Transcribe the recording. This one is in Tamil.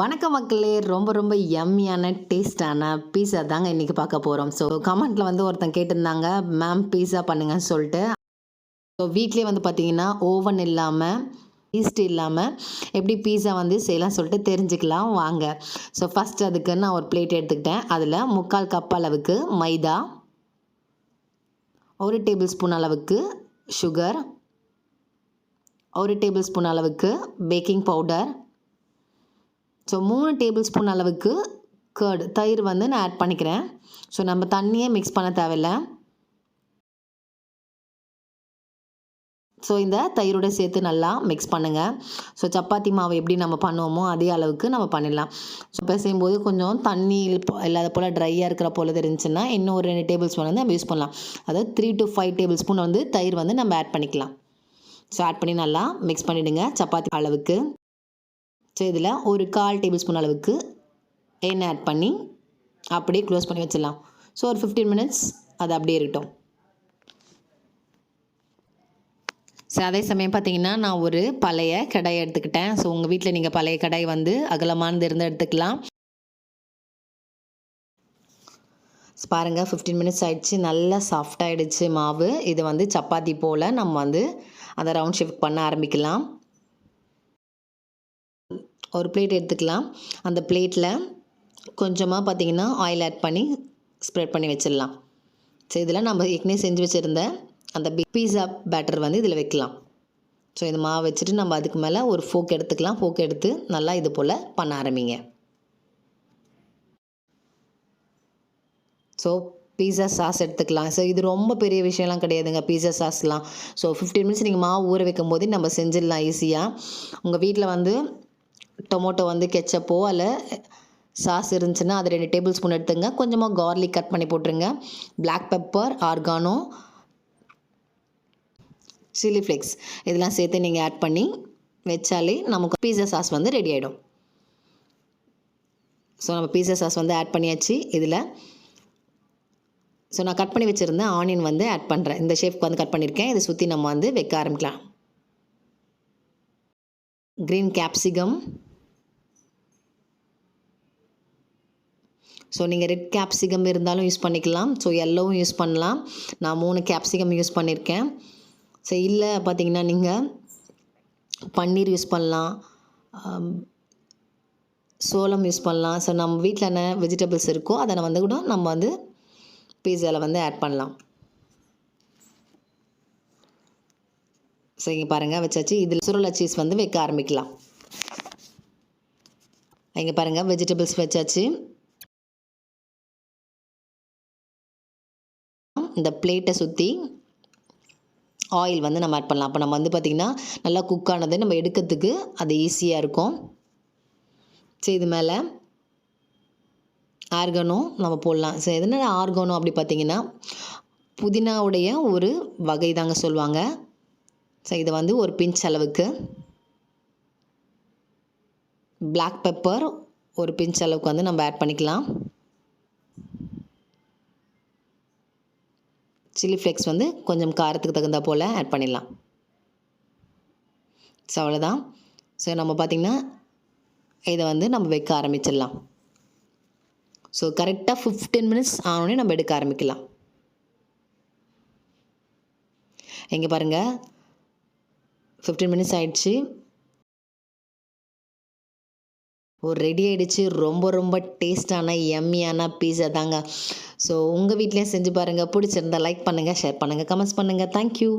வணக்கம் மக்களே! ரொம்ப ரொம்ப யம்மியான டேஸ்ட்டான பீஸா தாங்க இன்றைக்கி பார்க்க போகிறோம். ஸோ கமெண்ட்டில் வந்து ஒருத்தன் கேட்டிருந்தாங்க, மேம் பீஸா பண்ணுங்கன்னு சொல்லிட்டு. ஸோ வீட்லேயே வந்து பார்த்தீங்கன்னா ஓவன் இல்லாமல், ஈஸ்ட் இல்லாமல் எப்படி பீஸா வந்து செய்யலாம் சொல்லிட்டு தெரிஞ்சுக்கலாம் வாங்க. ஸோ ஃபஸ்ட் அதுக்கு நான் ஒரு பிளேட் எடுத்துக்கிட்டேன். அதில் 3/4 கப் அளவுக்கு மைதா, 1 டேபிள் ஸ்பூன் அளவுக்கு சுகர், 1 டேபிள் ஸ்பூன் அளவுக்கு baking powder, so 3 table spoon அளவுக்கு கர்டு தயிர் வந்து நான் ஆட் பண்ணிக்கிறேன். ஸோ நம்ம தண்ணியே மிக்ஸ் பண்ண தேவையில்ல. ஸோ இந்த தயிரோடு சேர்த்து நல்லா மிக்ஸ் பண்ணுங்கள். ஸோ சப்பாத்தி மாவு எப்படி நம்ம பண்ணுவோமோ அதே அளவுக்கு நம்ம பண்ணிடலாம். ஸோ செய்யும்போது கொஞ்சம் தண்ணி இல்லாத போல் ட்ரையாக இருக்கிற போல் இருந்துச்சுன்னா இன்னும் ஒரு 2 டேபிள் ஸ்பூன் வந்து நம்ம யூஸ் பண்ணலாம். அதாவது 3 to 5 டேபிள் ஸ்பூன் வந்து தயிர் வந்து நம்ம ஆட் பண்ணிக்கலாம். ஸோ ஆட் பண்ணி நல்லா மிக்ஸ் பண்ணிவிடுங்க சப்பாத்தி அளவுக்கு. ஸோ இதில் ஒரு 1/4 டேபிள் ஸ்பூன் அளவுக்கு எண்ணெய் ஆட் பண்ணி அப்படியே க்ளோஸ் பண்ணி வச்சிடலாம். ஸோ ஒரு 15 மினிட்ஸ் அது அப்படியே இருக்கட்டும். ஸோ அதே சமயம் பார்த்திங்கன்னா நான் ஒரு பழைய கடாயை எடுத்துக்கிட்டேன். ஸோ உங்கள் வீட்டில் நீங்கள் பழைய கடாய் வந்து அகலமானது இருந்து எடுத்துக்கலாம். பாருங்கள் 15 மினிட்ஸ் ஆகிடுச்சு, நல்லா சாஃப்டாகிடுச்சு மாவு. இது வந்து சப்பாத்தி போல் நம்ம வந்து அதை ரவுண்ட் ஷேப் பண்ண ஆரம்பிக்கலாம். ஒரு பிளேட் எடுத்துக்கலாம். அந்த பிளேட்டில் கொஞ்சமாக பார்த்திங்கன்னா ஆயில் ஆட் பண்ணி ஸ்ப்ரெட் பண்ணி வச்சிடலாம். ஸோ இதில் நம்ம ஏற்கனவே செஞ்சு வச்சுருந்த அந்த பீஸா பேட்டர் வந்து இதில் வைக்கலாம். ஸோ இந்த மாவு வச்சுட்டு நம்ம அதுக்கு மேலே ஒரு ஃபோக் எடுத்துக்கலாம். ஃபோக் எடுத்து நல்லா இது போல் பண்ண ஆரம்பிங்க. ஸோ பீஸா சாஸ் எடுத்துக்கலாம். ஸோ இது ரொம்ப பெரிய விஷயம்லாம் கிடையாதுங்க பீஸா சாஸ்லாம். ஸோ 15 மினிட்ஸ் நீங்கள் மாவு ஊற வைக்கும் போது நம்ம செஞ்சிடலாம் ஈஸியாக. உங்கள் வீட்டில் வந்து டொமேட்டோ வந்து கெச்சப்போ அல்ல சாஸ் இருந்துச்சுன்னா அது 2 டேபிள் ஸ்பூன் எடுத்துங்க. கொஞ்சமாக கார்லிக் கட் பண்ணி போட்டுருங்க. Black pepper, oregano, chilli flakes இதெல்லாம் சேர்த்து நீங்கள் ஆட் பண்ணி வச்சாலே நமக்கு பீஸா சாஸ் வந்து ரெடி ஆகிடும். ஸோ நம்ம பீஸா சாஸ் வந்து ஆட் பண்ணியாச்சு இதில். ஸோ நான் கட் பண்ணி வச்சுருந்தேன் ஆனியன் வந்து ஆட் பண்ணுறேன். இந்த ஷேப்க்கு வந்து கட் பண்ணியிருக்கேன். இதை சுற்றி நம்ம வந்து வைக்க ஆரம்பிக்கலாம். க்ரீன் கேப்சிகம், ஸோ நீங்கள் ரெட் கேப்சிகம் இருந்தாலும் யூஸ் பண்ணிக்கலாம். ஸோ எல்லோவும் யூஸ் பண்ணலாம். நான் 3 கேப்சிகம் யூஸ் பண்ணியிருக்கேன். ஸோ இல்லை பார்த்திங்கன்னா நீங்கள் பன்னீர் யூஸ் பண்ணலாம், சோளம் யூஸ் பண்ணலாம். ஸோ நம்ம வீட்டில் என்ன வெஜிடபிள்ஸ் இருக்கோ அதை வந்து கூட நம்ம வந்து பீஸாவில் வந்து ஆட் பண்ணலாம். ஸோ இங்கே பாருங்கள் வச்சாச்சு. இதில் சுருளை சீஸ் வந்து வைக்க ஆரம்பிக்கலாம். இங்கே பாருங்கள் வெஜிடபிள்ஸ் வச்சாச்சு. இந்த பிளேட்டை சுற்றி ஆயில் வந்து நம்ம ஆட் பண்ணலாம். அப்போ நம்ம வந்து பார்த்திங்கன்னா நல்லா குக் ஆனது நம்ம எடுக்கிறதுக்கு அது ஈஸியாக இருக்கும். ஸோ இது மேலே ஆர்கானோ நம்ம போடலாம். ஸோ எதனால் ஆர்கானோ அப்படி பார்த்திங்கன்னா புதினாவுடைய ஒரு வகை தாங்க சொல்லுவாங்க. ஸோ இதை வந்து ஒரு பிஞ்ச் அளவுக்கு, பிளாக் பெப்பர் ஒரு பிஞ்ச் அளவுக்கு வந்து நம்ம ஆட் பண்ணிக்கலாம். சில்லி ஃப்ளேக்ஸ் வந்து கொஞ்சம் காரத்துக்கு தகுந்த போல் ஆட் பண்ணிடலாம். ஸோ அவ்வளோதான். ஸோ நம்ம பார்த்திங்கன்னா இதை வந்து நம்ம வைக்க ஆரம்பிச்சிடலாம். ஸோ கரெக்டாக 15 மினிட்ஸ் ஆனோடனே நம்ம எடுக்க ஆரம்பிக்கலாம். இங்கே பாருங்கள் 15 மினிட்ஸ் ஆகிடுச்சு. ரெடி ஆகிடுச்சு. ரொம்ப ரொம்ப டேஸ்டான யம்மியான பீஸா தாங்க. ஸோ உங்கள் வீட்லேயும் செஞ்சு பாருங்கள். பிடிச்சிருந்தா லைக் பண்ணுங்கள், ஷேர் பண்ணுங்கள், கமெண்ட்ஸ் பண்ணுங்கள். தேங்க்யூ.